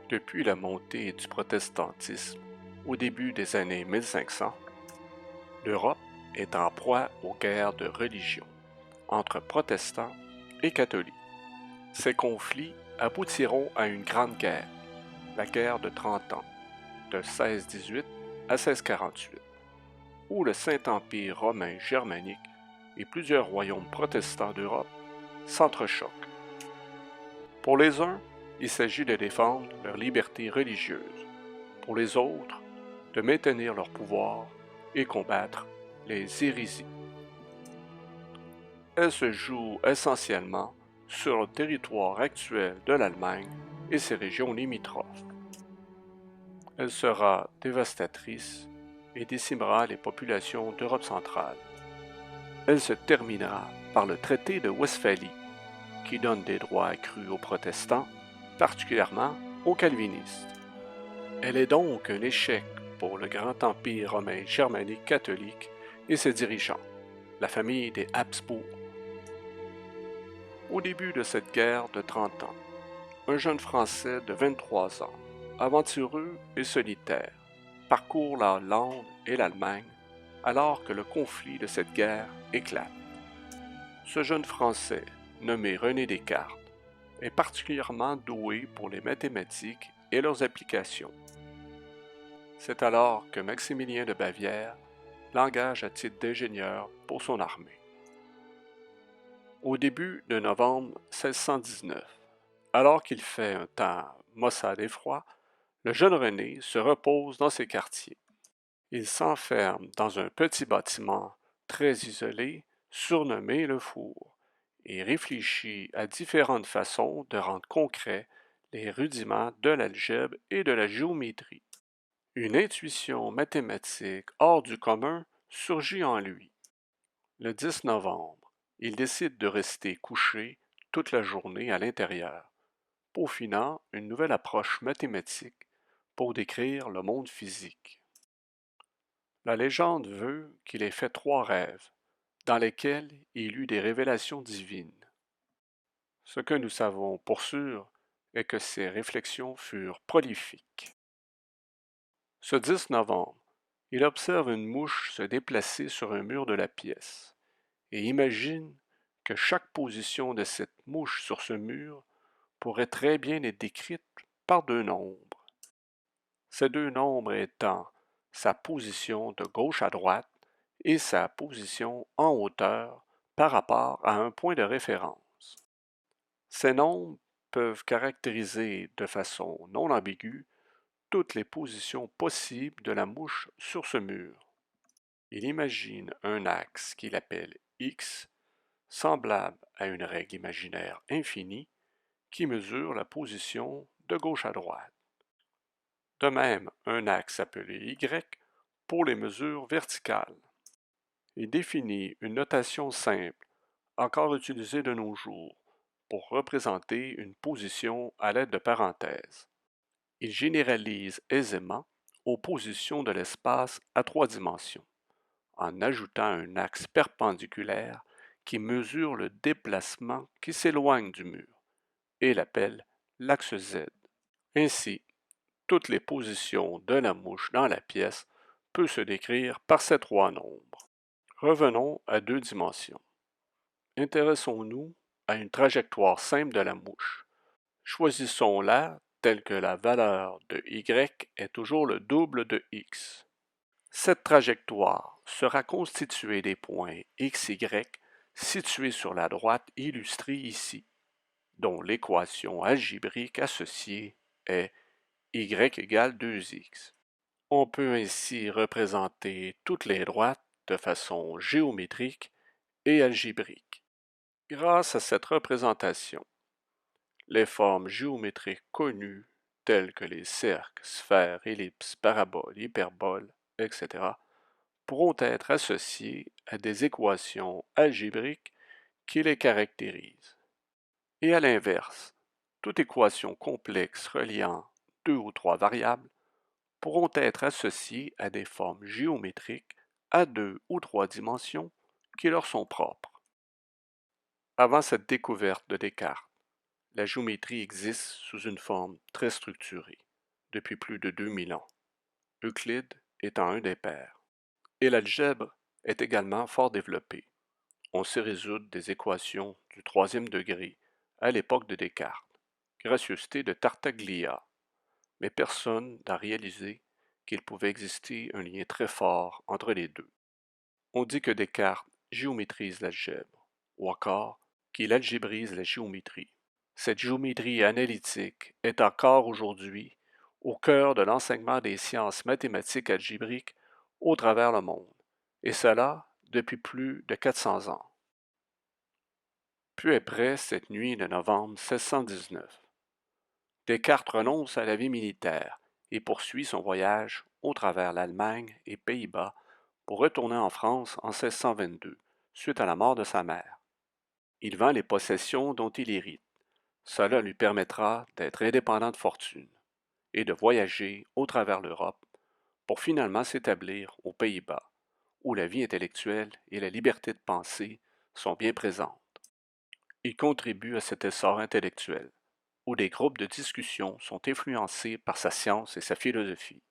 Depuis la montée du protestantisme au début des années 1500, l'Europe est en proie aux guerres de religion entre protestants et catholiques. Ces conflits aboutiront à une grande guerre, la guerre de 30 ans, de 1618 à 1648, où le Saint-Empire romain germanique et plusieurs royaumes protestants d'Europe s'entrechoquent. Pour les uns, il s'agit de défendre leur liberté religieuse. Pour les autres, de maintenir leur pouvoir et combattre les hérésies. Elle se joue essentiellement sur le territoire actuel de l'Allemagne et ses régions limitrophes. Elle sera dévastatrice et décimera les populations d'Europe centrale. Elle se terminera par le traité de Westphalie, qui donne des droits accrus aux protestants, particulièrement aux calvinistes. Elle est donc un échec pour le grand empire romain germanique catholique et ses dirigeants, la famille des Habsbourg. Au début de cette guerre de 30 ans, un jeune Français de 23 ans, aventureux et solitaire, parcourt la Hollande et l'Allemagne alors que le conflit de cette guerre éclate. Ce jeune Français, nommé René Descartes, est particulièrement doué pour les mathématiques et leurs applications. C'est alors que Maximilien de Bavière l'engage à titre d'ingénieur pour son armée. Au début de novembre 1619, alors qu'il fait un temps maussade et froid, le jeune René se repose dans ses quartiers. Il s'enferme dans un petit bâtiment très isolé, surnommé le four, et réfléchit à différentes façons de rendre concrets les rudiments de l'algèbre et de la géométrie. Une intuition mathématique hors du commun surgit en lui. Le 10 novembre, il décide de rester couché toute la journée à l'intérieur, peaufinant une nouvelle approche mathématique pour décrire le monde physique. La légende veut qu'il ait fait 3 rêves, dans lesquels il eut des révélations divines. Ce que nous savons pour sûr est que ses réflexions furent prolifiques. Ce 10 novembre, il observe une mouche se déplacer sur un mur de la pièce et imagine que chaque position de cette mouche sur ce mur pourrait très bien être décrite par 2 nombres. Ces 2 nombres étant sa position de gauche à droite et sa position en hauteur par rapport à un point de référence. Ces nombres peuvent caractériser de façon non ambiguë toutes les positions possibles de la mouche sur ce mur. Il imagine un axe qu'il appelle X, semblable à une règle imaginaire infinie qui mesure la position de gauche à droite. De même, un axe appelé Y pour les mesures verticales. Il définit une notation simple, encore utilisée de nos jours, pour représenter une position à l'aide de parenthèses. Il généralise aisément aux positions de l'espace à 3 dimensions, en ajoutant un axe perpendiculaire qui mesure le déplacement qui s'éloigne du mur, et l'appelle l'axe Z. Ainsi, toutes les positions de la mouche dans la pièce peuvent se décrire par ces 3 nombres. Revenons à 2 dimensions. Intéressons-nous à une trajectoire simple de la mouche. Choisissons-la telle que la valeur de y est toujours le double de x. Cette trajectoire sera constituée des points x, y situés sur la droite illustrée ici, dont l'équation algébrique associée est y égale 2x. On peut ainsi représenter toutes les droites de façon géométrique et algébrique. Grâce à cette représentation, les formes géométriques connues telles que les cercles, sphères, ellipses, paraboles, hyperboles, etc., pourront être associées à des équations algébriques qui les caractérisent. Et à l'inverse, toute équation complexe reliant 2 ou 3 variables pourront être associées à des formes géométriques à 2 ou 3 dimensions qui leur sont propres. Avant cette découverte de Descartes, la géométrie existe sous une forme très structurée depuis plus de 2000 ans, Euclide étant un des pères. Et l'algèbre est également fort développée. On sait résoudre des équations du troisième degré à l'époque de Descartes, gracieuseté de Tartaglia, mais personne n'a réalisé qu'il pouvait exister un lien très fort entre les deux. On dit que Descartes géométrise l'algèbre, ou encore qu'il algébrise la géométrie. Cette géométrie analytique est encore aujourd'hui au cœur de l'enseignement des sciences mathématiques algébriques au travers le monde, et cela depuis plus de 400 ans. Peu après cette nuit de novembre 1619, Descartes renonce à la vie militaire et poursuit son voyage au travers l'Allemagne et Pays-Bas pour retourner en France en 1622, suite à la mort de sa mère. Il vend les possessions dont il hérite. Cela lui permettra d'être indépendant de fortune et de voyager au travers l'Europe pour finalement s'établir aux Pays-Bas, où la vie intellectuelle et la liberté de penser sont bien présentes. Il contribue à cet essor intellectuel, où des groupes de discussion sont influencés par sa science et sa philosophie.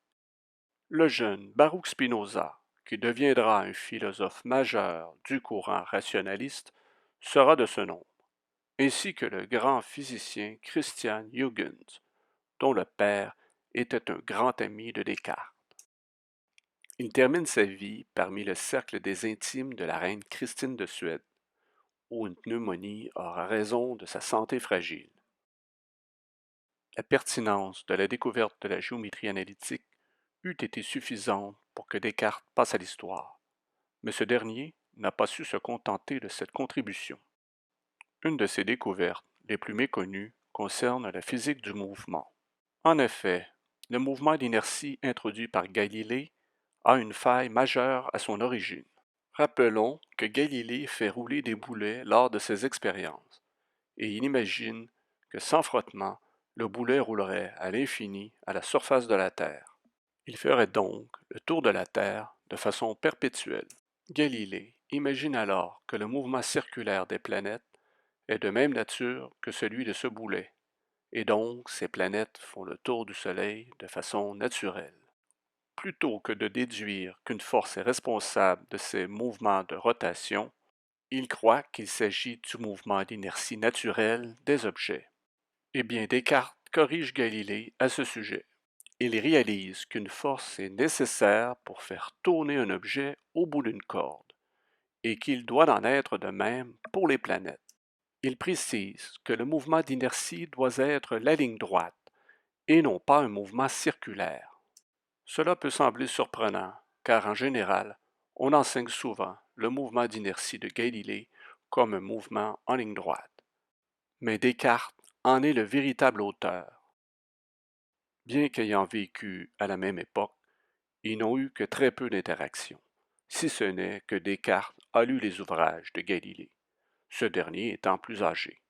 Le jeune Baruch Spinoza, qui deviendra un philosophe majeur du courant rationaliste, sera de ce nombre, ainsi que le grand physicien Christian Huygens, dont le père était un grand ami de Descartes. Il termine sa vie parmi le cercle des intimes de la reine Christine de Suède, où une pneumonie aura raison de sa santé fragile. La pertinence de la découverte de la géométrie analytique eût été suffisante pour que Descartes passe à l'histoire, mais ce dernier n'a pas su se contenter de cette contribution. Une de ses découvertes les plus méconnues concerne la physique du mouvement. En effet, le mouvement d'inertie introduit par Galilée a une faille majeure à son origine. Rappelons que Galilée fait rouler des boulets lors de ses expériences, et il imagine que sans frottement, le boulet roulerait à l'infini à la surface de la Terre. Il ferait donc le tour de la Terre de façon perpétuelle. Galilée imagine alors que le mouvement circulaire des planètes est de même nature que celui de ce boulet, et donc ces planètes font le tour du Soleil de façon naturelle. Plutôt que de déduire qu'une force est responsable de ces mouvements de rotation, il croit qu'il s'agit du mouvement d'inertie naturelle des objets. Eh bien, Descartes corrige Galilée à ce sujet. Il réalise qu'une force est nécessaire pour faire tourner un objet au bout d'une corde, et qu'il doit en être de même pour les planètes. Il précise que le mouvement d'inertie doit être la ligne droite, et non pas un mouvement circulaire. Cela peut sembler surprenant, car en général, on enseigne souvent le mouvement d'inertie de Galilée comme un mouvement en ligne droite. Mais Descartes en est le véritable auteur. Bien qu'ayant vécu à la même époque, ils n'ont eu que très peu d'interactions, si ce n'est que Descartes a lu les ouvrages de Galilée, ce dernier étant plus âgé.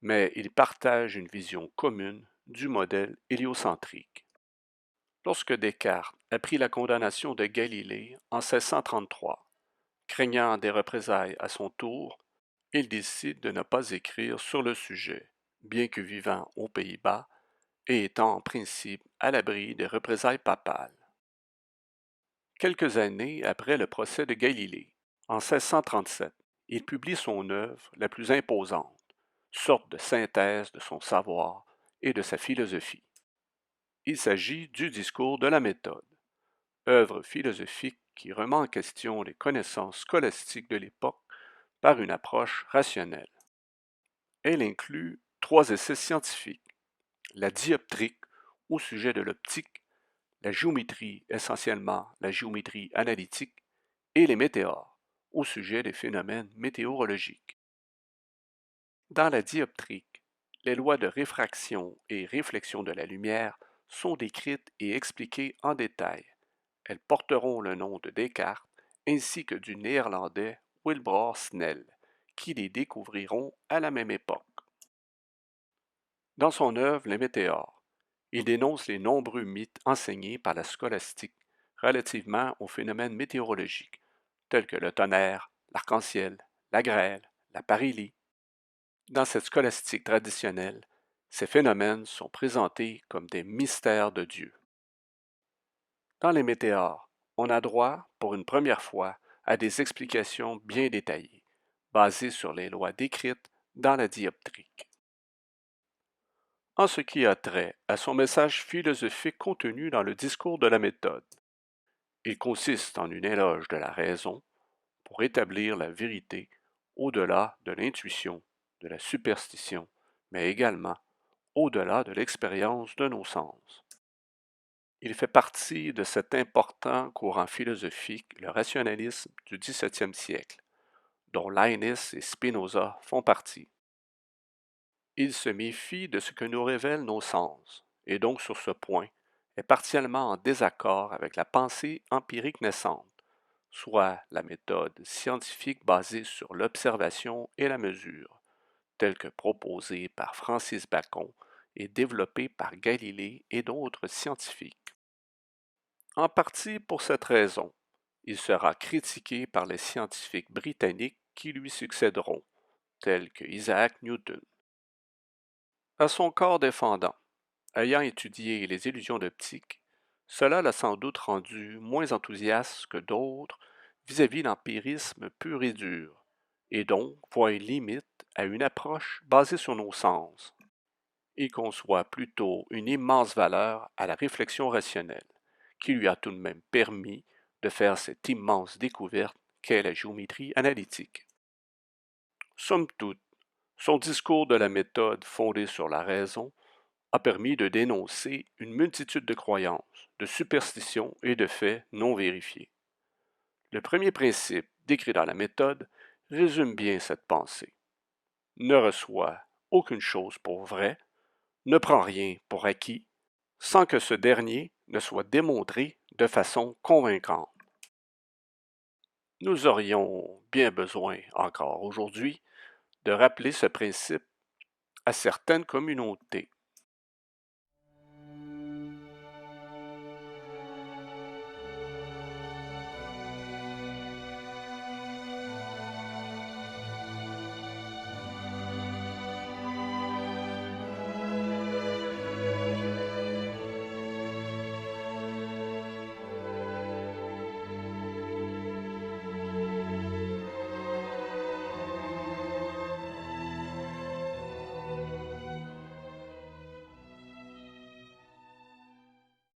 Mais ils partagent une vision commune du modèle héliocentrique. Lorsque Descartes apprit la condamnation de Galilée en 1633, craignant des représailles à son tour, il décide de ne pas écrire sur le sujet, bien que vivant aux Pays-Bas et étant en principe à l'abri des représailles papales. Quelques années après le procès de Galilée, en 1637, il publie son œuvre la plus imposante, sorte de synthèse de son savoir et de sa philosophie. Il s'agit du Discours de la méthode, œuvre philosophique qui remet en question les connaissances scolastiques de l'époque par une approche rationnelle. Elle inclut 3 essais scientifiques: la dioptrique au sujet de l'optique, la géométrie, essentiellement la géométrie analytique, et les météores au sujet des phénomènes météorologiques. Dans la dioptrique, les lois de réfraction et réflexion de la lumière sont décrites et expliquées en détail. Elles porteront le nom de Descartes ainsi que du néerlandais Wilbrord Snell, qui les découvriront à la même époque. Dans son œuvre Les Météores, il dénonce les nombreux mythes enseignés par la scolastique relativement aux phénomènes météorologiques, tels que le tonnerre, l'arc-en-ciel, la grêle, la parélie. Dans cette scolastique traditionnelle, ces phénomènes sont présentés comme des mystères de Dieu. Dans les météores, on a droit, pour une première fois, à des explications bien détaillées, basées sur les lois décrites dans la dioptrique. En ce qui a trait à son message philosophique contenu dans le discours de la méthode, il consiste en une éloge de la raison pour établir la vérité au-delà de l'intuition, de la superstition, mais également au-delà de l'expérience de nos sens. Il fait partie de cet important courant philosophique, le rationalisme du XVIIe siècle, dont Leibniz et Spinoza font partie. Il se méfie de ce que nous révèlent nos sens, et donc sur ce point est partiellement en désaccord avec la pensée empirique naissante, soit la méthode scientifique basée sur l'observation et la mesure, telle que proposée par Francis Bacon et développée par Galilée et d'autres scientifiques. En partie pour cette raison, il sera critiqué par les scientifiques britanniques qui lui succéderont, tels que Isaac Newton. À son corps défendant, ayant étudié les illusions d'optique, cela l'a sans doute rendu moins enthousiaste que d'autres vis-à-vis l'empirisme pur et dur, et donc voit une limite à une approche basée sur nos sens. Il conçoit plutôt une immense valeur à la réflexion rationnelle, qui lui a tout de même permis de faire cette immense découverte qu'est la géométrie analytique. Somme toute, son discours de la méthode fondée sur la raison a permis de dénoncer une multitude de croyances, de superstitions et de faits non vérifiés. Le premier principe décrit dans la méthode résume bien cette pensée. Ne reçois aucune chose pour vraie, ne prends rien pour acquis, sans que ce dernier ne soit démontré de façon convaincante. Nous aurions bien besoin, encore aujourd'hui, de rappeler ce principe à certaines communautés.